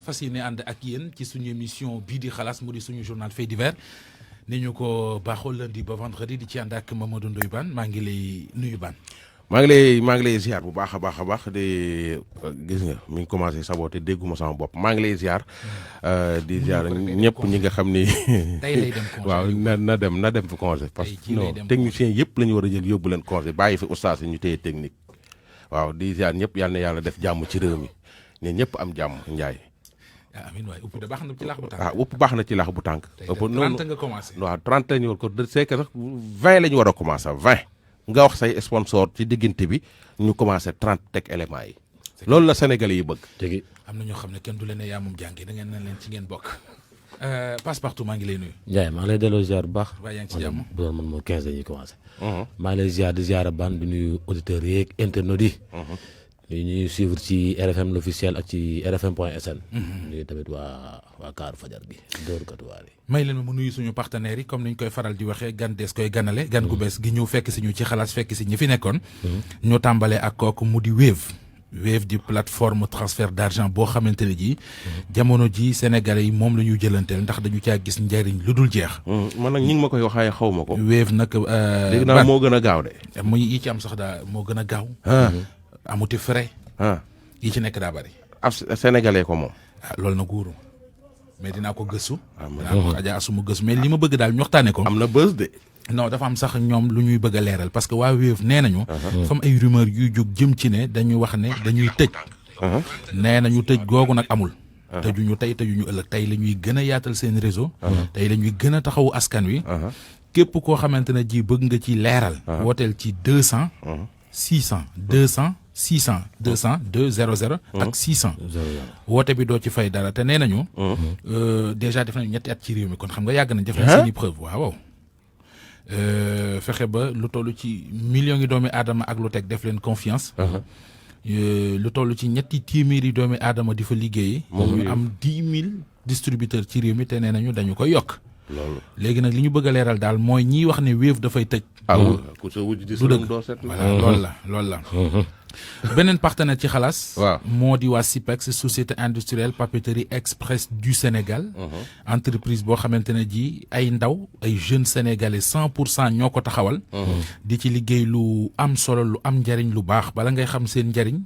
fas yéene ànd ak yéen ci suñu émission bii di xalaas mu di suñu journal fait divers ni ñu ko baaxoo lundi ba vendredi di ci ànd ak Mamadou Ndoye Bane maa ngi lay nuyu Bane. maa ngi lay ziar bu baax a baax di gis nga mi ngi commencé saboté dégguma sama bopp maa ngi lay ziar di ziar ñëpp ñi nga xam ni tey lay dem congé waaw na dem fi congé parce que non technicien yëpp la ñu war a jël yóbbu leen congé bàyyi fi oustaz yi ñu téye technique waaw di ziar ñëpp yal na yàlla def jàmm ci réew mi ne ñëpp am jàmm Ndiaye. amiin waay upp de baax na ci lax bu tànk. upp baax na ci lax bu tànk. ëpp noonu 30 nga commencé. waaw 30 la ñu war ko c'est que sax 20 la ñu war a commencé 20. nga wax say sponsor ci diggante bi ñu commencé 30 teg éléments yi. loolu la Sénégalais yi bëgg. dëgg am na ñoo xam ne kenn du leen ne yaa moom jàngi da ngeen na leen ci ngeen bokk. Passepartout maa ngi lay nuyu. Ndiaye maa ngi lay delloo ziar bu baax. waaye yaa ngi ci jàmm bu doon man moo 15 dañuy commencé. maa ngi lay ziar di ziar Bane di nuyu auditeurs yeeg internautes yi. ñuy suivre ci RFM l'officiel ak ci rfm.sn. nuyu tamit waa Kaaru Fajar gi dóor katuwaar yi. may leen mu nuyu suñu partenaires yi comme niñ koy faral di waxee gan des koy ganale gan gu bees gi ñëw fekk si ñu ci xalaas fekk si ñi fi nekkoon. ñu tàmbalee ak kooku mu di Wave di plateforme transfert d'argent boo xamante ne ji jamono ji Sénégalais yi moom la ñuy jëlanteel ndax dañu caa gis njëriñ lu dul jeex. man nag ñi ngi ma koy waxee xaw ma ko. Wave nag. léegi naa moo gën a gaaw de. muy yi ci am sax daa moo gën a gaaw. amuti frais. yi ci nekk daa bari. ab sénégalais ko moom. loolu na guuru mais dinaa ko gëstu. dinaa ko Adja Asuma gëstu mais li ma bëgg daal ñu waxtaanee ko. am na bës de. non dafa am sax ñoom lu ñuy bëgg a leeral parce que waa Wave nee nañu. dafa am ay rumeur yuy jóg jëm ci ne dañuy wax ne dañuy tëj. nee nañu tëj googu nag amul. tëjuñu tey tëjuñu ëllëg tey la ñuy gën a yaatal seen réseau. tey la ñuy gën a taxawu askan wi. képp koo xamante ne ji bëgg nga ci leeral. wooteel ci 200. 600 200 600 200 200 ak 600. woote bi doo ci fay dara te nee nañu. déjà def nañu ñetti at ci réew mi kon xam nga yàgg nañ def nañ seeni preuve waaw. fexe ba lu toll ci millions yi doomi aadama ak lu teg def leen confiance. lu toll ci ñetti téeméeri doomi aadama di fa liggéey. ñu am 10 000 distributeurs ci réew mi te nee nañu dañu koy yokk. loolu léegi nag li ñu bëgg a leeral daal mooy ñiy wax ne Wave dafay tëj. ku sa wujj di du dëgg voilà loolu la. beneen partenaire ci xalaas. waaw moo di waa SIPEX société industrielle papeterie express du Sénégal. entreprise boo xamante ne ji ay ndaw ay jeunes sénégalais 100% ñoo ko taxawal. di ci liggéey lu am solo lu am njariñ lu baax bala ngay xam seen njariñ.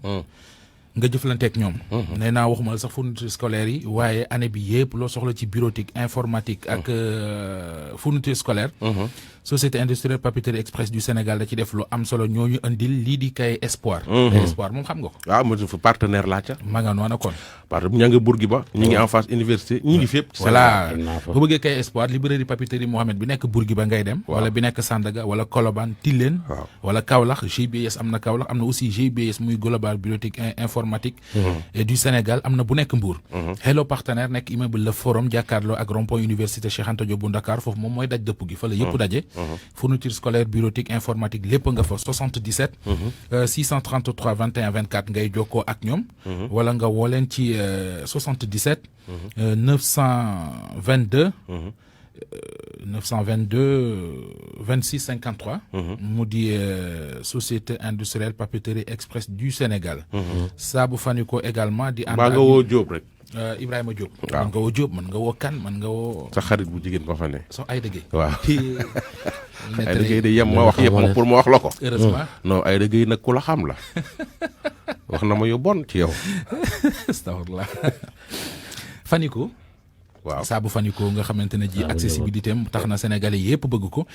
nga jëflanteeg ñoom. nee naa waxuma la sax fourniture scolaire yi waaye année bi yëpp loo soxla ci bureautique informatique ak fourniture scolaire. société industrielle papeterie express du Sénégal da ci def lu am solo ñooñu andil lii di kay Espoir. Espoir moom xam nga ko. waaw mo fa partenaire laa ca. ma nga noona kon. parce que ña nga Bourguiba ñu ngi en face université ñu ngi fépp. voilà bu bëggee kay Espoir librairie papeterie Mohamed bi nekk Bourguiba ngay dem. wala bi nekk Sandaga wala Colobane Tilène. wala Kaolack GBS am na Kaolack am na aussi GBS muy global bureautique informatique. et du Sénégal am na bu nekk Mbour. hello partenaire nekk immeuble Le Forum jàkkaarloo ak rond-point université Cheikh Anta Diop bu Dakar foofu moom mooy daj dëpp gi fa la yëpp daje. fourniture scolaire bureautique informatique lépp nga fa 77. 633 21 24 ngay jokkoo ak ñoom. wala nga woo leen ci 77. 922. 26 53. mu di société industrielle papeterie express du Sénégal. Saabu Faniko également di. ànd ak nga woo Diop rek. Ibrahima Diop. waaw mën nga woo Diop mën nga woo Kane mën nga woo. sa xarit bu jigéen ba fa ne. so ay dëgg. waaw ay dëgg de yem ma wax yëpp pour ma wax la ko. heureusement non ay dëgg nag ku la xam la wax na ma yu bon ci yow. astafurlah Faniko. waaw Saabu Faniko nga xamante ne ji accessibilité am tax na sénégalais yëpp bëgg ko.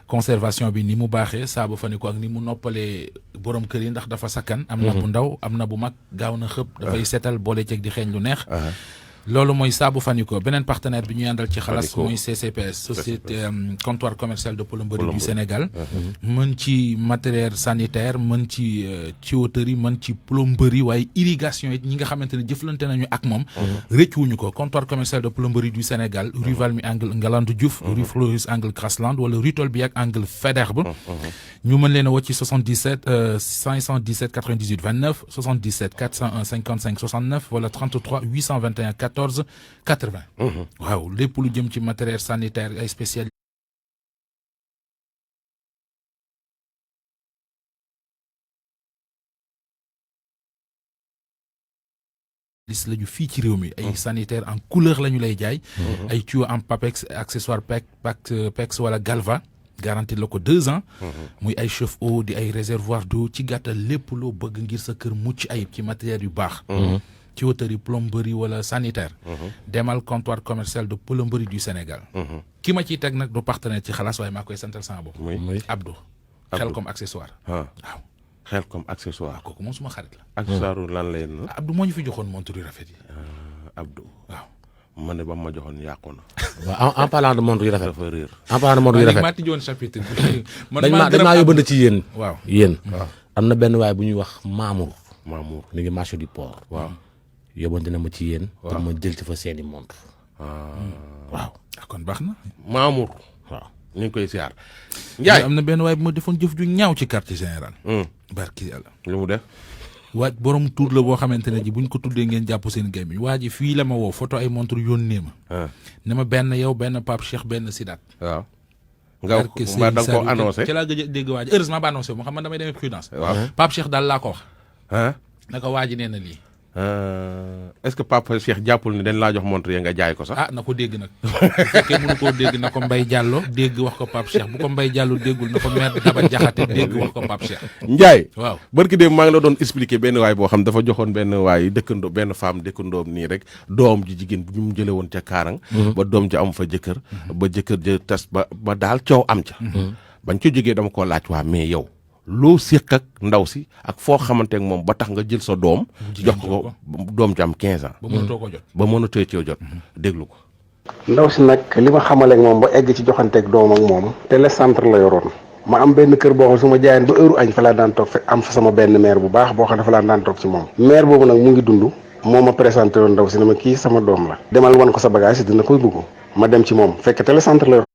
conservation bi ni mu baaxee Saabu Faniko ak ni mu noppalee borom kër yi ndax dafa sakkan. am na bu ndaw am na bu mag gaaw na xëpp. dafay setal boole ceeg di xeeñ lu neex. loolu mooy Saabu Faniko beneen partenaire bi ñuy àndal ci xalaas mooy CCPS société comptoir commercial de plomberie du Sénégal. mën ci matériel sanitaire mën ci tuyauterie mën ci plomberie waaye irrigation it ñi nga xamante ne jëflante nañu ak moom. rëccuwuñu ko comptoir commercial de plomberie du Sénégal rue Valmy angle Ngalandou Diouf. rue Floris angle Grasland wala rue Tolbiac angle Faidherbe. ñu mën leen a woo ci 77 517 98 29 77 401 55 69 wala 33 821 14 80. waaw lépp lu jëm ci matériel sanitaire ay spécial spécialiste lañu fii ci réew mi ay sanitaire en couleur la ñu lay jaay ay tuyaux en Papex accessoire Pex wala Galva garantie la ko 2 ans muy ay chauffe-eau di ay réservoir d'eau ci gàttal lépp loo bëgg ngir sa kër mucc ayib ci matériel yu baax tuyauterie plomberie wala sanitaire demal comptoir commercial de plomberie du Sénégal ki ma ciy teg nag du partenaire ci xalaas waaye maa koy santal sama bopp Abdou xel comme accessoire waaw xel comme accessoire kooku moom suma xarit la accessoire lan lay na Abdou moo ñu fi joxoon montre yu rafet yi Abdou waaw man de ba ma joxoon yàqu na waaw en parlant de montre yu rafet dafa réer en parlant de montre yu rafet maa tijjoon chapitre dañ maa yóbbante ci yéen waaw yéen am na benn waay bu ñuy wax Mamour mi ngi marché du port waaw yóbbante na ma ci yéen pour ma jël ci fa seeni montre waaw kon baax na Mamour waaw ñu ngi koy siyaar Ndiaye am na benn waay bu ma defoon jëf ju ñaaw ci quartier général barki yàlla lu mu def waaj borom tur la boo xamante ne ji buñ ko tuddee ngeen jàpp seen gémmiñ waa ji fii la ma woo photo ay montre yónnee ma ne ma benn yow benn Pape Cheikh benn Sidaat waaw nga da nga ko annoncé ci laa gëj a dégg waa ji heureusement ba annoncé moo xam man damay demee prudence waaw Pape Cheikh daal laa ko wax naka waa ji nee na lii est-ce que Pape Cheikh jàppul ni dañ laa jox montre ya nga jaay ko sax na ko dégg nag bu fekkee mënu koo dégg na ko Mbaye Diallo dégg wax ko Pape Cheikh bu ko Mbaye Diallo déggul na ko maire Daba Jaxate dégg wax ko Pape Cheikh Ndiaye waaw barki dem maa ngi la doon expliquer benn waay boo xam dafa joxoon benn waay dëkkandoo benn femme dëkkandoom nii rek doom ji jigéen bu ñu mu jële woon ca Kaarang ba doom ji am fa jëkkër ba jëkkër ja tas ba daal coow am ca bañ ko jógee dama ko laaj waa mais yow loo séq ak ndaw si ak foo xamante ak moom ba tax nga jël sa doom jox ko doom ci am 15 ans ba mënatoo ko jot ba mënatoo cee jot déglu ko ndaw si nag li ma xamaleeg moom ba egg ci joxanteeg doom ak moom télécentre la yoroon ma am benn kër boo xam su ma jaayeen ba heure añ fa laa daan toog fekk am fa sama benn maire bu baax boo xam dafa laa daan toog ci moom maire boobu nag mu ngi dund moo ma présenté woon ndaw si ne ma kii sama doom la demal wan ko sa bagage si dina koy dugg ma dem ci moom fekk télécentre la yor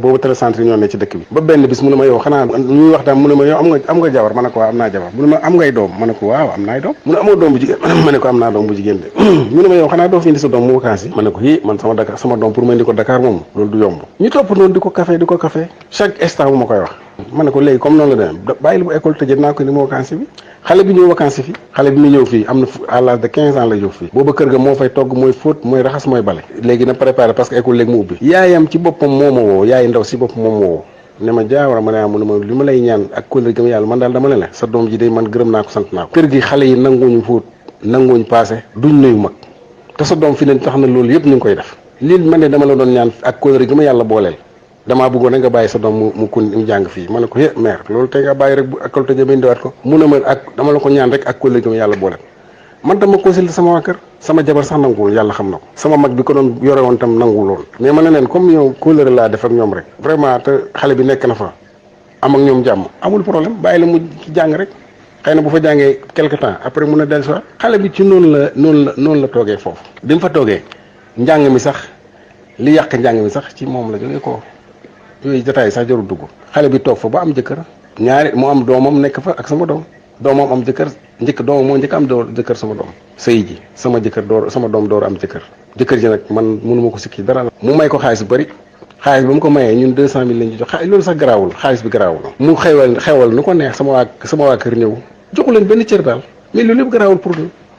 boobu télécentre ñoo ne ci dëkk bi ba benn bis mu ne ma yow xanaa ñuy wax daal mu ne ma yow am nga jabar ma ne ko waaw am naa jabar mu ne ma am ngay doom ma ne ko waaw am naay doom mu ne amoo doom bu jigéen ma ne ko am naa doom bu jigéen de mu ne ma yow xanaa doo fi indi sa doom mu vacances yi ma ne ko man sama doom pour ma indi ko Dakar moom loolu du yomb ñu topp noonu di ko café chaque instant bu ma koy wax ma ne ko léegi comme noonu la demee bàyyi bu école tëjee naa ko ni mu vacances bi xale bi ñëw vacances fi xale bi mu ñëw fii am na à l'âge de 15 ans la jóg fii booba kër ga moo fay togg mooy fóot mooy raxas mooy bale léegi na préparé parce que école léegi mu ubbi yaayam ci boppam moo ma woo yaay ndaw si boppam moom moo woo ne ma jaawara ma ne mu ne ma li ma lay ñaan ak kóllëre gëm yàlla man daal dama ne la sa doom ji day man gërëm naa ko sant naa ko kër gi xale yi nanguñu fóot nanguñu passé duñ nuyu mag te sa doom fi ne tax na loolu yëpp ñu ngi koy def lii man de dama la doon ñaan ak kóllëre gi ma yàlla booleel damaa bëggoon rek nga bàyyi sa doom mu jàng fii ma ne ko mère loolu tey nga bàyyi rek bu école tëjee ba indiwaat ko mu ne ma ak dama la ko ñaan rek ak kóllëre gi ma yàlla booleel man tam ma consulté sama waa kër sama jabar sax nanguwul yàlla xam na ko sama mag bi ko doon yore woon tam nanguwul woon mais ma ne leen comme yow kóllëre laa def ak ñoom rek vraiment te xale bi nekk na fa am ak ñoom jàmm amul problème bàyyi la mu jàng rek xëy na bu fa jàngee quelque temps après mun a dellusiwaat xale bi ci noonu la toogee foofu bi mu fa toogee njàng mi sax li yàq njàng mi sax ci moom la jógee ko yooyu jotaay sax jarul dugg xale bi toog fa ba am jëkkër ñaari mu am doomam nekk fa ak sama doom doomam am jëkkër doomam moo njëkk am jëkkër sama doom sëy ji sama doom door am jëkkër ji nag man mënuma ko sikki dara la mu may ko xaalis bu bëri xaalis ba mu ko mayee ñun 200 000 lañ ci jox loolu sax garaawul xaalis bi garaawul mu xewal nu ko neex sama waa kër ñëw joxu leen benn cër daal mais loolu yëpp garaawul pour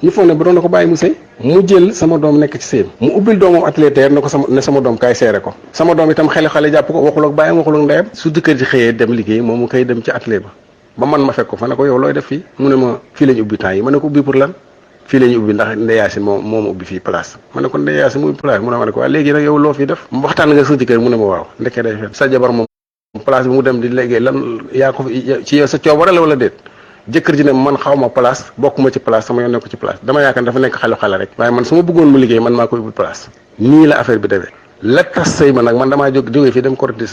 ñu foog ne ba doon na ko bàyyi mu sëy mu jël sama doom nekk ci sëyam mu ubbil doomam atelier terre ne ko sama doom kaay seere ko sama doom itam xale jàpp ko waxul ak bàyyam waxul ak ndeyam su jëkkër ji xëyee dem liggéey moom mu koy dem ci atelier ba man ma fekk ko fa ne ko yow looy def fii mu ne ma fii la ñu ubbi temps yi ma ne ko ubbi pour lan fii la ñu ubbi ndax ndeyaasi moo ma ubbi fii place ma ne ko ndeyaasi mu ubbi place mu ne ma ne ko waaw léegi nag yow loo fii def waxtaan nga sa jëkkër mu ne ma waaw ndekee day fen sa jabar moom place bi mu dem di liggéey lan yaa ko ci yow sa coobare la wala déet jëkkër ji ne man xaw ma place bokkuma ci place sama yoon nekk ci place dama yaakaar dafa nekk xale rek waaye man su ma bëggoon mu liggéey man maa koy ubbi place nii la affaire bi demee la tas sëy ma nag man damaa jógee fii dem korité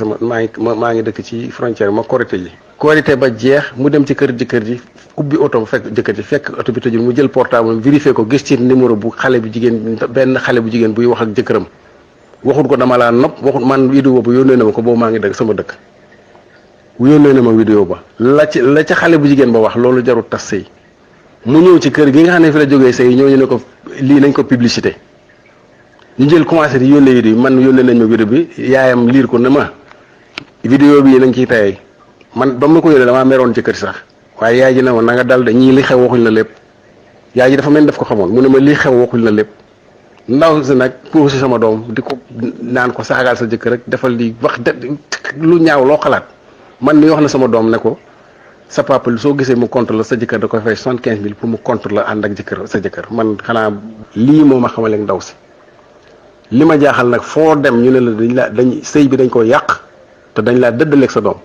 maa ngi dëkk ci frontière ma korité ba jeex mu dem ci kër jëkkër ji ubbi oto fekk jëkkër ji fekk oto bi tëjul mu jël portable vérifié ko gis ci numéro bu xale bu jigéen benn xale bu jigéen buy wax ak jëkkëram waxut ko dama laa nopp waxut man vidéo boobu yónnee na ma ko boobu maa ngi dëkk sama dëkk yónnee na ma vidéo ba la ca xale bu jigéen ba wax loolu jarul tas sëy mu ñëw ci kër gi nga xam ne fi la jógee sëy ñooñu ne ko lii nañ ko publicité ñu jël commencé di yónnee vidéo bi man yónnee nañ ma vidéo bi yaayam liir ko ne ma vidéo bii nañ ciy tayee man ba ma ko yónnee damaa meroon ci kër sax waaye yaay ji ne ma na nga dal de ñii li xew waxuñ la lépp yaay ji dafa mel daf ko xamoon mu ne ma lii xew waxuñ la lépp ndaw si nag pour si sama doom di ko naan ko saagaal sa jëkkër rek defal li wax lu ñaaw loo xalaat man mi wax na sama doom ne ko sa papa soo gisee mu contre la sa jëkkër da koy fay 75 000 pour mu contre la ànd ak jëkkër sa jëkkër man xanaa lii moo ma xamaleeg ndaw si li ma jaaxal nag foo dem ñu ne la dañ sëy bi dañ ko yàq te dañ laa dëddaleeg sa doom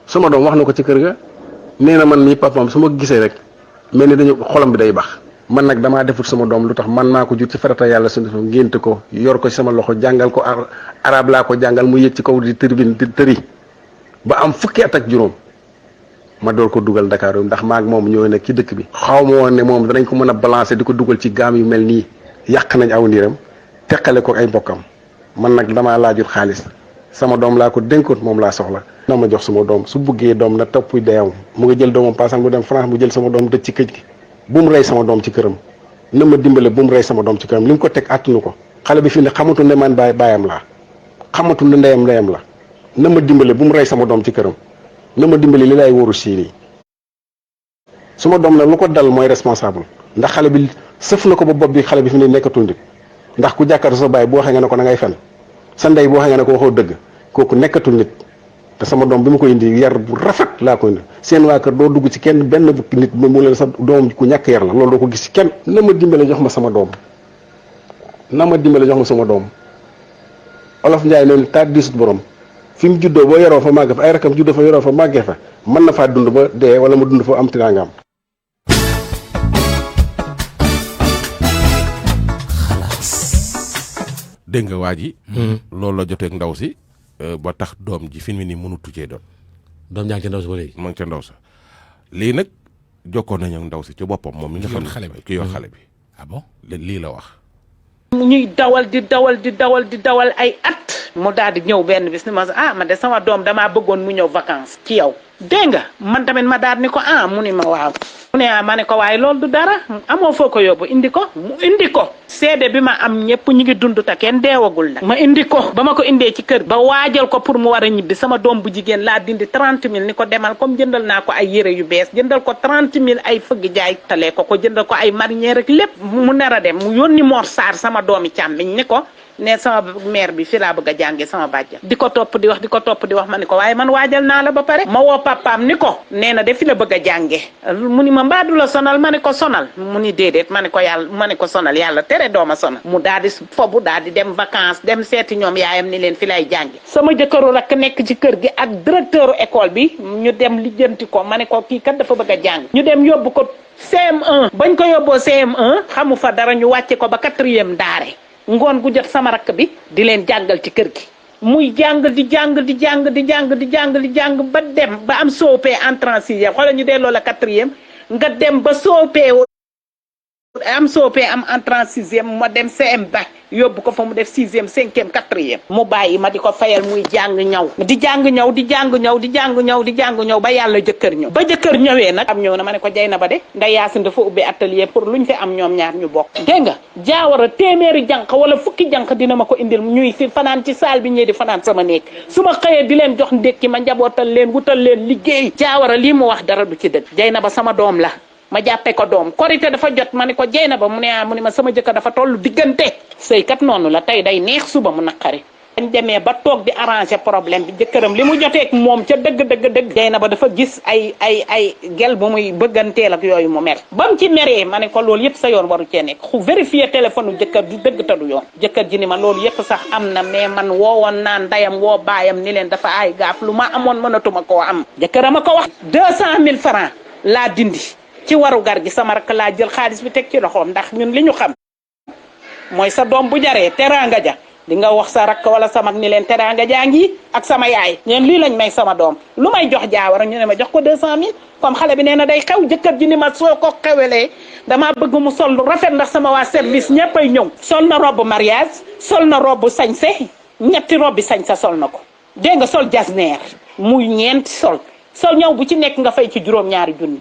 sama doom wax na ko ci kër ga nee na man mii papaam su ma gisee rek mel ni dañu xolam bi day bax man nag damaa defut sama doom lu tax man maa ko jur ci farata yàlla suñu def ngénte ko yor ko ci sama loxo jàngal ko arab laa ko jàngal mu yëg ci kaw di tribune di tëri ba am fukki at ak juróom ma door ko dugal Dakar ndax maag moom ñoo nekk ci dëkk bi xaw ma woon ne moom danañ ko mën a balancer di ko dugal ci gaam yu mel nii yàq nañ aw niiram teqale ko ay mbokkam man nag damaa laajut xaalis sama doom laa ko dénkoon moom laa soxla na ma jox sama doom su buggee doom na topp deyam mu nga jël doomam paasam mu dem France mu jël sama doom dëj ci këj gi bu mu rey sama doom ci këram na ma dimbale bu mu rey sama doom ci këram li mu ko teg àttunu ko xale bi fi ne xamatu ne man baayam laa xamatu ne ndeyam la na ma dimbale bu mu rey sama doom ci këram na ma dimbale li lay wóoru sii su ma doom nag lu ko dal mooy responsable ndax xale bi sëf na ko ba bopp bi xale bi fi ne nekkatul nit ndax ku jàkkaarloo sa baay bu waxee nga ne ko na ngay fen sa ndey bu waxee nga ne ko waxoo dëgg kooku nekkatul nit te sama doom bi ma koy indi yar bu rafet laa koy indi seen waa kër doo dugg ci kenn benn nit mu leen sa doom ku ñàkk yar la loolu doo ko gis ci kenn na ma dimbale jox ma sama doom olof Njaay ne taat diisut borom fi mu juddoo boo yoroo fa màgge fa ay rakam juddoo fa yoroo fa màggee fa mën na faa dund ba dee wala mu dund fa am tiraangam. dégg nga waa ji. loolu la jotee ak ndaw si ba tax doom ji fi mu nii mënutu cee doon. doom jaa ngi ca ndaw si ba léegi. ma ngi ca ndaw sa lii nag jokkoon nañu ak ndaw si ci boppam moom mi nga xam ne ki yor xale bi. ah bon lii la wax. ñuy dawal ay at mu daal di ñëw benn bis ni ma man de sama doom damaa bëggoon mu ñëw vacances ci yow dégg nga man tamit ma daal ni ko mu ni ma waaw mu ne ma ne ko waaye loolu du dara amoo foo ko yóbbu indi ko mu indi ko seede bi ma am ñëpp ñu ngi dund te kenn deewagul nag ma indi ko ba ma ko indee ci kër ba waajal ko pour mu war a ñibbi sama doom bu jigéen laa dindi 30 000 ni ko demal comme jëndal naa ko ay yére yu bees jëndal ko 30 000 ay fëgg jaay talee ko jëndal ko ay marinière rek lépp mu nar a dem mu yónni Mor Sarr sama doomi càmmiñ ni ko ne sama mère bi fi laa bëgg a jànge sama bàjjan di ko topp di wax ma ni ko waaye man waajal naa la ba pare ma woo papaam ni ko nee na de fi la bëgg a jànge mu ni ma mbaa du la sonal ma ni ko sonal mu ni déedéet ma ni ko sonal yàlla tere dooma sonal mu daal di fobu daal di dem vacances dem seeti ñoom yaayam ni leen fi lay jànge sama jëkkëru rakk nekk ci kër gi ak directeur école bi ñu dem lijjanti ko ma ni ko kii kat dafa bëgg a jàng ñu dem yóbbu ko CM1 bañ ko yóbboo CM1 xamu fa dara ñu wàcce ko ba 4e daare ngoon gu jot sama rakk bi di leen jàngal ci kër gi muy jàng di jàng ba dem ba am COP entrée en 6e xoolal ñu delloo la 4e nga dem ba COP am COP am entrée en 6e ma dem CM ba yóbbu ko fa mu def 6e 5e 4e mu bàyyi ma di ko fayal muy jàng ñaw di jàng ñaw ba yàlla jëkkër ñëw ba jëkkër ñëwee nag am ñëw na ma ne ko jay na ba de nday Yaasin dafa ubbi atelier pour luñ fi am ñoom ñaar ñu bokk dégg nga jaawara téeméeri jànq wala fukki jànq dina ma ko indil ñuy fi fanaan ci saal bi ñee di fanaan sama néeg su ma xëyee di leen jox ndékki ma njabootal leen wutal leen liggéey jaawara lii mu wax dara du ci dëgg jay na ba sama doom la ma jàppe ko doom korité dafa jot ma ne ko jey na ba mu ne ma sama jëkkër dafa tollu diggante sëykat noonu la tey day neex suba mu naqari dañ demee ba toog di arranger problème bi jëkkëram li mu joteek moom ca dëgg jey na ba dafa gis ay gel bu muy bëgganteel ak yooyu mu mer ba mu ci meree ma ne ko loolu yëpp sa yoon waru cee nekk vérifier téléphone jëkkër du dëgg te du yoon jëkkër ji ni ma loolu yëpp sax am na mais man woowoon naan ndayam woo baayam ni leen dafa ay gaaf lu ma amoon mënatuma koo am jëkkëram a ko wax 200 000 francs laa dindi ci waru gar gi sama rakk laa jël xaalis bi teg ci loxoom ndax ñun li ñu xam mooy sa doom bu jaree teraanga ja di nga wax sa rakk wala sa mag ni leen teraanga jaa ngi ak sama yaay ñeen lii lañ may sama doom lu may jox jaawara ñu ne ma jox ko 200 000 comme xale bi nee na day xew jëkkër ji ni ma soo ko xewelee damaa bëgg mu sol lu rafet ndax sama waa service ñëppay ñëw sol na robe mariage sol na robe sañse ñetti robe sañse sol na ko dégg nga sol jasneer muy ñeenti sol ñëw bu ci nekk nga fay ci juróom-ñaari junni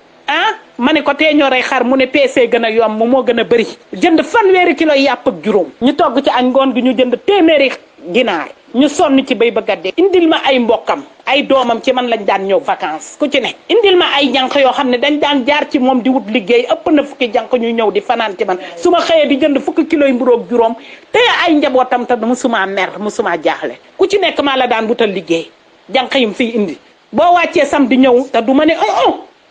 ma ne ko tee ñoo rey xar mu ne PC gën a yomb moo gën a bëri jënd 1 kilo yàpp ak juróom ñu togg ci añ ngoon gi ñu jënd téeméeri ginaar ñu sonn ci bay bëgg a dee indil ma ay mbokkam ay doomam ci man lañ daan ñëw vacances ku ci ne indil ma ay jànq yoo xam ne dañ daan jaar ci moom di wut liggéey ëpp na fukki jànq ñu ñëw di fanaan ci man su ma xëyee di jënd fukki kilos mburoog juróom te ay njabootam te musuma mer musuma jaaxle ku ci nekk maa la daan wutal liggéey jànq yim fii indi boo wàccee sam di ñëw te du ma ne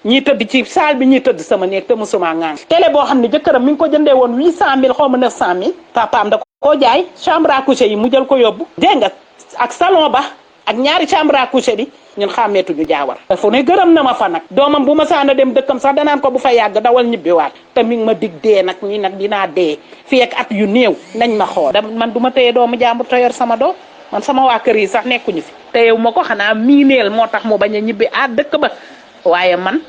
ñii tëdd ci salle bi ñii tëdd sama néeg te musuma ngaan télé boo xam ne jëkkëram mi ngi ko jëndee woon 800000 xaw ma 900000 papaam da koo jaay chambre à coucher yi mu jël ko yóbbu dégg nga ak salon ba ak ñaari chambre à coucher bi ñun xàmmeetuñu jaawar fu ne gërëm na ma fa nag doomam bu ma saana dem dëkkam sax danaan ko bu fa yàgg dawal ñibbiwaat te mi ngi ma dig dee nag ñi nag dinaa dee fii ak at yu néew nañ ma xool man du ma téye doomu jàmbur te yor sama doom man sama waa kër yi sax nekkuñu fi téyewu ma ko xanaa miineel moo tax mu bañ a ñibbi dëkk ba waaye man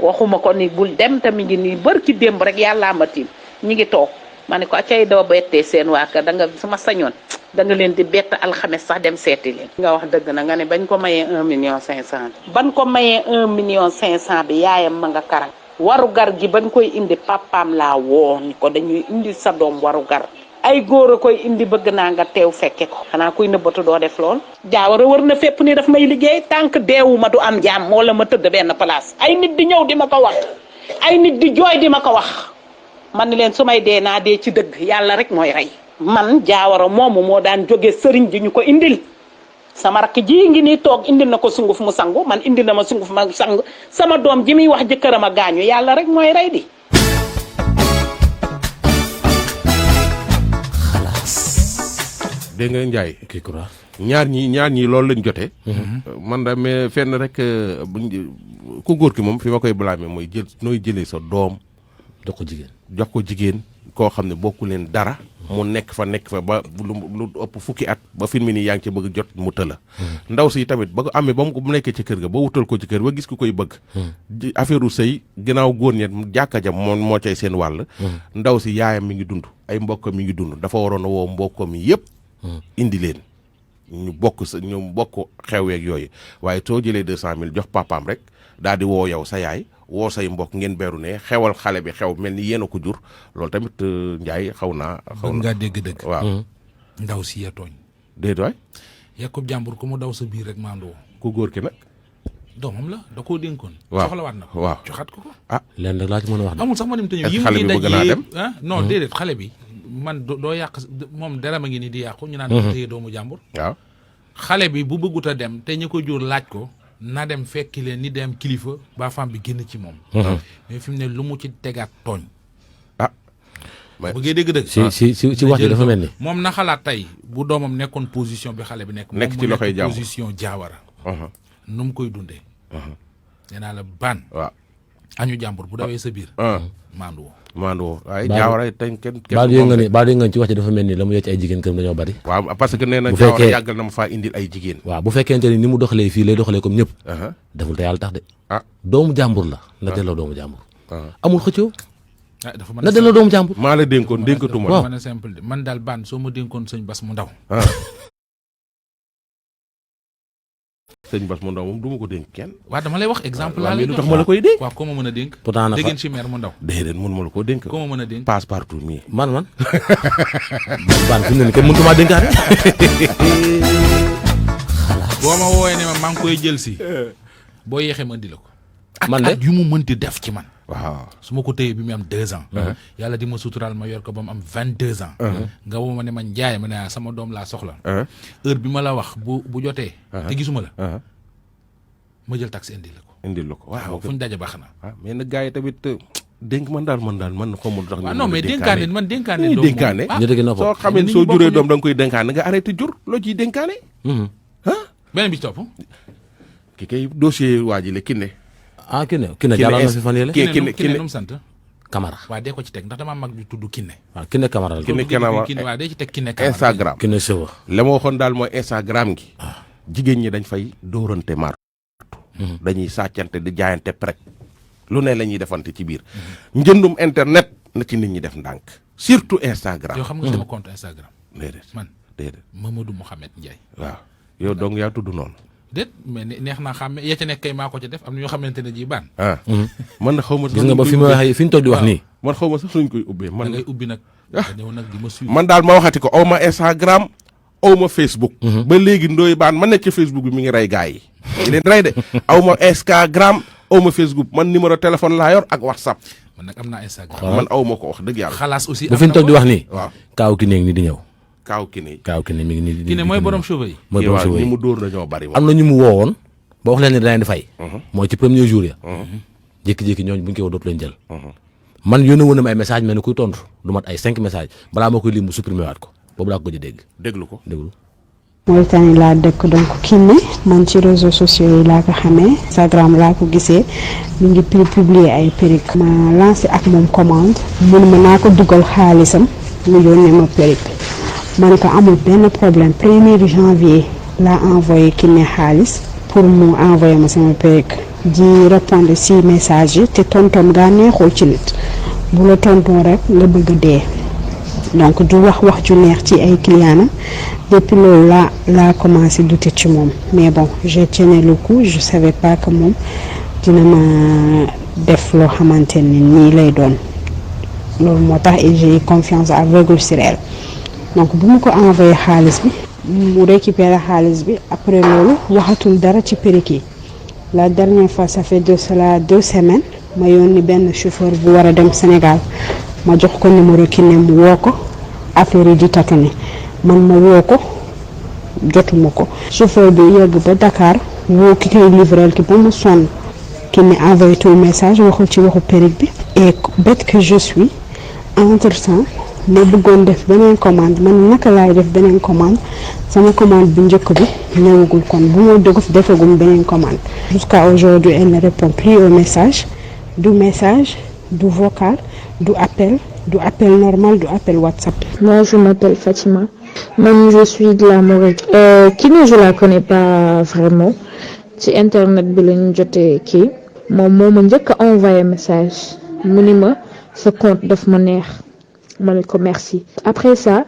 waxuma ko ni bul dem te mi ngi nii bër ci démb rek yàllaa ma tiim ñi ngi toog ma ne ko acay doo bettee seen waa kër da nga sama sañoon da nga leen di bett alxames sax dem seeti leen nga wax dëgg na nga ne bañ ko mayee 1,500,000 ban ko mayee 1,500,000 bi yaayam ma nga karang waru gar gi bañ koy indi papaam laa woo ni ko dañuy indi sa doom waru gar ay góor a koy indi bëgg naa nga teew fekke ko xanaa kuy nëbbatu doo def lool jaawara wër na fépp ni daf may liggéey tant que deewuma du am jàmm wala ma tëdd benn place ay nit di ñëw di ma ko wax ay nit di jooy di ma ko wax man ni leen su may dee naa dee ci dëgg yàlla rek mooy rey man jaawara moomu moo daan jóge sëriñ di ñu ko indil sama rakk ji ngi nii toog indil na ko sunguf mu sangu man indil na ma sunguf ma sangu sama doom ji muy wax jëkkëram a gaañu yàlla rek mooy rey di dégg nga Ndiaye kii Kura ñaar ñi loolu lañ jotee. man da mais fenn rek ku góor ki moom fi ma koy blâmer mooy nooy jëlee sa doom. jox ko jigéen koo xam ne bokku leen dara. mu nekk fa ba lu ëpp fukki at ba fi mu nii yaa ngi ci bëgg jot mu tëla. ndaw si tamit ba ko amee ba mu nekkee ci kër ga ba wutal ko ci kër ba gis ku koy bëgg. affaire u sëy ginnaaw góor ñet jàkka ja moo cay seen wàll. ndaw si yaayam mi ngi dund ay mbokkam mi ngi dund dafa waroon a woo mbokkam yi yëpp. indi leen ñu bokk xewweeg yooyu waaye soo jëlee 200,000 jox papaam rek daal di woo yow sa yaay woo say mbokk ngeen beru ne xewal xale bi xew mel ni yéen a ko jur loolu tamit Ndiaye xaw naa ngaa dégg dëgg waaw ndaw si ya tooñ déet waay yàqub jàmbur ku mu daw sa biir rek maandoo ku góor ki nag doomam la da koo dénkoon waaw soxlawaat na ko waaw joxaat ko leen rek laa ci mën a wax amul sax ma dem te ñëw yi xale bi bëgg naa dem non déedéet xale bi man doo yàq moom dara ma ngi nii di yàqu ñu naan dafa téye doomu jàmbur waaw xale bi bu bëggut a dem te ñu ko jur laaj ko na dem fekki leen ni dem kilifa ba femme bi génn ci moom mais fi mu ne lu mu ci tegaat tooñ bëggee dégg-dëgg si wax ji dafa mel ni moom na xalaat tey bu doomam nekkoon position bi xale bi nekk ci loxoy jàmbur position jaawara nu mu koy dundee nee naa la ban waaw añu jàmbur bu dawee sa biir maandu woo waaye jaawara tey kenn baa dégg nga ci wax ji dafa mel ni la mu yecc ay jigéen kër dañoo bari waaw parce que nee na jaawara yàggal na ma faa indil ay jigéen waaw bu fekkente ni mu doxalee fii lay doxalee comme ñëpp deful te yàlla tax de doomu jàmbur la na delloo doomu jàmbur amul xëccoo na delloo doomu jàmbur maa la dénkoon dénkatuma waaw man simple de man daal ban soo ma dénkoon sëñ Bas mu ndaw sëñ Bas mu ndaw moom du ma ko dénk kenn waaw dama lay wax exemple laa lay lu tax ma la koy dénk waaw ko ma mën a dénk pourtant na déggeen ci maire mu ndaw déedéet mun ma la koo dénk ko ma mën a dénk passe partout mii man ban fi mu ne nii kenn mënutuma dénkaane boo ma woowee ne ma maa ngi koy jël si boo yeexee ma indi la ko man de ak yu mu mënti def ci man waaw su ma ko téyee bi mu am 2 ans yàlla di ma suturaal ma yor ko ba mu am 22 ans nga woo ma ne ma njaay ma ne sama doom laa soxla heure bi ma la wax bu jotee te gisuma la ma jël taxi indil la ko waaw fu ñu daje baax na mais nag gars yi tamit dénk man xamul tax non mais dénkaane man dénkaane doom dénkaane soo xamee soo juree doom da nga koy dénkaane nga arrêté jur loo ciy dénkaane beneen bi topp ki kay dossier waa ji la Kiné Kiné jàllal na fi fan yële Kiné nu mu sant Camara waaw dee ko ci teg ndax damaa mag ju tudd Kiné waaw Kiné Camara waaw dee ci teg Kiné Camara Instagram Kiné Sewa la ma waxoon daal mooy Instagram gi jigéen ñi dañ fay dóorante martu dañuy sàccante di jaayante prek lu ne la ñuy defante ci biir njëndum internet na ci nit ñi def ndànk surtout Instagram yow xam nga sama compte Instagram déedéet man déedéet Mamadou Mouhamed Ndiaye waaw yow donc yaa tudd noonu déet mais neex naa xam ya ca nekk kay maa ko ca def am na ñoo xamante ne ji baan man na xaw ma gis nga ba fi ma waxee fi ñu toog di wax nii man xaw ma sax suñ koy ubbee man ngay ubbi nag ñëw nag di ma suivre man daal ma waxati ko aw ma Instagram awma Facebook. ba léegi Ndoye Bane ma nekk ci Facebook bi mi ngi rey gars yi. di leen rey de awma Instagram awma Facebook man numéro téléphone laa yor ak WhatsApp. man nag am naa Instagram. man awma ko wax dëgg yàlla. xalaas aussi. bu fi ñu toog di wax nii. waaw Kaaw ki ne ngi nii di ñëw. Kaaw Kiné. Kaaw ki ne mi ngi nii ki ne mooy borom cheveux yi. mooy borom cheveux ñi yi mu dóor dañoo bari. am na ñu mu woowoon ba wax leen ne da leen di fay. mooy ci premier jour ya. jékki-jékki ñooñu bu ñu koy woo dootu leen jël. man yónnee woon na ma ay message mais ni kuy tontu du mat ay 5 messages balaa ma koy lim mu supprimé waat ko boobu laa ko gëj a dégg. déglu ko. Mauritanie laa dëkk donc Kiné man ci réseaux sociaux yi laa ko xamee Instagram laa ko gisee mu ngi publier ay perruques ma lancé ak moom commande mun ma naa ko dugal xaalisam mu yónnee ma perruque ma ne ko amul benn problème 1er janvier laa envoyé Kiné xaalis pour mu envoyé ma sama perruque di répondre si message yi te tontom gaa neexul ci nit bu la tonton rek nga bëgg a dee donc du wax ju neex ci ay clients depuis loolu laa commencé douter ci moom mais bon je tenais le coup je savais pas que moom dina ma def loo xamante ni nii lay doon loolu moo tax et j'ai confiance aveugle sur elle donc bu mu ko envoyé xaalis bi mu récupéré xaalis bi après loolu waxatul dara ci perruque yi la dernière fois ça fait de cela 2 semaines ma yónni benn chauffeur bu war a dem Sénégal ma jox ko numéro Kiné mu woo ko affaire yi di tâtonner man ma woo ko jotuma ko chauffeur bi yegg ba Dakar woo ki koy livreel ki ba mu sonn Kiné envoyé tout message waxul ci waxu perruque bi et bête que je suis entre-temps ma bëggoon def beneen commande man naka laay def beneen commande sama commande bu njëkk bi ñëwagul kon bu ma defagum beneen commande jusqu'à aujourd'hui elle ne répond plus au message du vocal du appel normal du appel WhatsApp. Moi je m'appelle Fatima. Moi je suis de la Mauritanie. Kiné je la connais pas vraiment. Ci internet bi lañu jotee kii moom moo ma njëkk a envoyé message mu ni ma sa compte daf ma neex ma ne ko merci. Après ça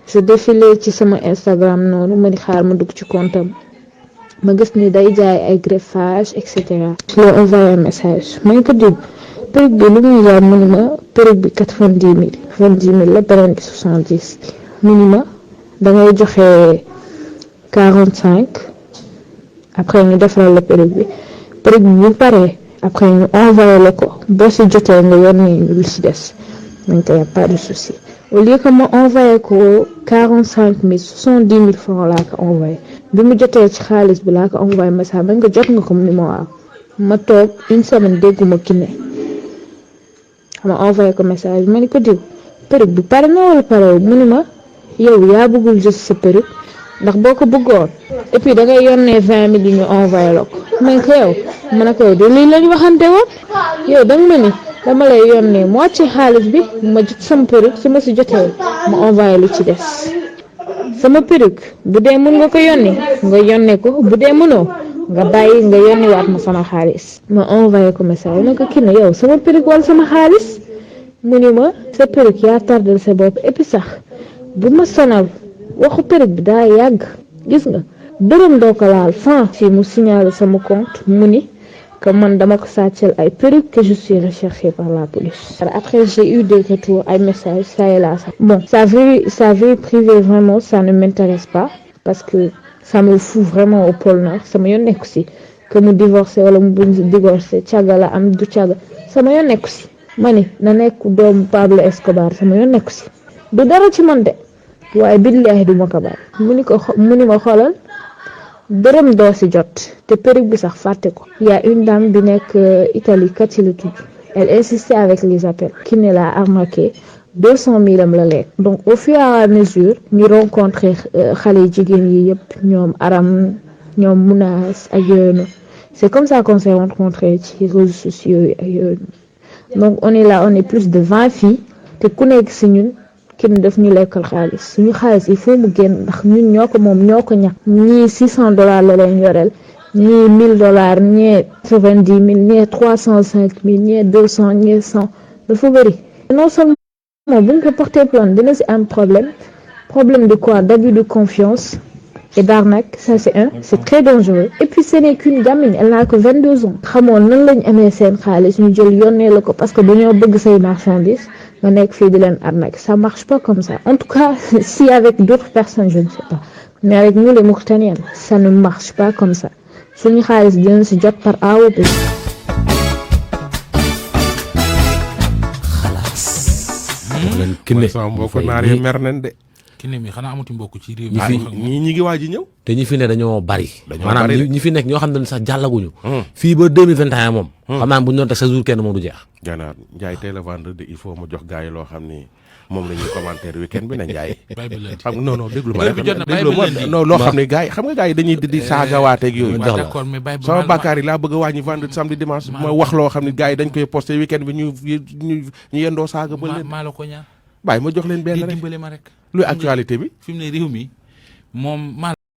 je défilé ci sama Instagram noonu ma di xaar ma dugg ci compte am ma gis ni day jaay ay greffage et cetera. je lui ai envoyé message ma ne ko dégg perruque bi lu muy jaay mu ni ma perruque bi 90 000 la beneen bi 70 mu ni ma da ngay joxe 45 après ñu defaral la perruque bi bu paree après ñu envoyé la ko boo si jotee nga yónnee ñu lu si des donc y a pas de souci au lieu que ma envoyé ko 45 000 70 000 francs laa ko envoyé bi mu jotee ci xaalis bi laa ko envoyé message ba nga jot nga ko mu ni ma waaw ma toog une semaine dégguma Kiné ma envoyé ko message ma ni ko diw perruque bi pare na wala pare mu ni ma yow yaa bëggul jël sa perruque ndax boo ko bëggoon et puis da ngay yónnee 20 000 yi ñu envoyé la ko mais que yow ma ne ko yow de lii lañu waxante woon yow danga ma ni dama lay yónnee moitié xaalis bi ma jot sama perruque su ma si jotee ma envoyé lu ci des sama perruque bu dee mën nga ko yónnee nga yónnee ko bu dee mënoo nga bàyyi nga yónnee waat ma sama xaalis ma envoyé ko message ne ko Kiné yow sama perruque wala sama xaalis mu ni ma sa perruque yaa tardel sa bopp et puis sax bu ma sonal waxu perruque bi daa yàgg gis nga dërëm doo ko laal si mu signalé sama compte mu ni que man dama ko sàcceel ay perruque que je suis recherchée par la police. Après j'ai eu des retours ay messages ça et là ça. Bon sa vie privée vraiment ça ne m'intéresse pas parce que ça me fout vraiment au pôle nord sama yoon nekku si que mu divorcé wala mu buñ divorcé càgga la am du càgga sama yoon nekku si ma ni na nekk doomu Pablo Escobar sama yoon nekku si du dara ci man de waaye billahi du ma ko bàyyi mu ni ma xoolal dërëm doo si jot te perruque bi sax fàtte ko. Il y a une dame bi nekk Italie Cathy la tudd elle insistait avec les appels Kiné la arnaqué 200 000 am la lekk donc au fur et à mesure ñu rencontré xale jigéen yi yëpp ñoom Aram ñoom Mounas ak yooyu c'est comme ça qu'on s'est rencontré ci réseaux sociaux yi ak yooyu donc on est plus de 20 filles te ku nekk si ñun Kiné daf ñu lekkal xaalis suñu xaalis il faut mu génn ndax ñun ñoo ko moom ñoo ko ñàkk ñii $600 la leen yoreel ñii $1000 ñii 90 000 ñii 305 000 ñii 200 ñii 100 dafa bëri. non seulement buñ ko porté plainte dina si am problème de quoi d'abus de confiance et d'arnaque ça c'est très dangereux et puis ce n'est qu'une gamine elle n'a que 22 ans xamoon nan lañ amee seen xaalis ñu jël yónnee la ko parce que dañoo bëgg say marchandises nga nekk fii di leen arnaque ça marche pas comme ça en tout cas si avec d'autres personnes je ne sais pas mais avec nous les Mauritaniens ça ne marche pas comme ça suñu xaalis dinañ si jot par A ou B. Kiné sama mbokk naar yi mer nañ de. Kiné mi xanaa amati mbokk ci réew ñi ngi waaj ñëw. te ñi fi ne dañoo bari. dañoo bari ñi fi nekk ñoo xam ne sax jàllaguñu. fii ba 2021 moom. xam naa bu ñu doon teg sa jour kenn moom du jeex. gannaaw Ndiaye tey la vendredi il faut ma jox gars yi loo xam ni moom la ñuy commentaire week-end bi na Ndiaye. xam non non déglu ma rek déglu ma non loo xam ne gars yi xam nga gars yi dañuy di saagawaateeg yooyu. sama bàkkaar yi laa bëgg a wàññi vendredi samedi dimanche ma wax loo xam ne gars yi dañ koy posté week-end bi ñu yendoo saaga ba leen. maa la ko ñaan bàyyi ma jox leen benn rek dimbale ma rek luy actualité bi fi mu ne réew mi moom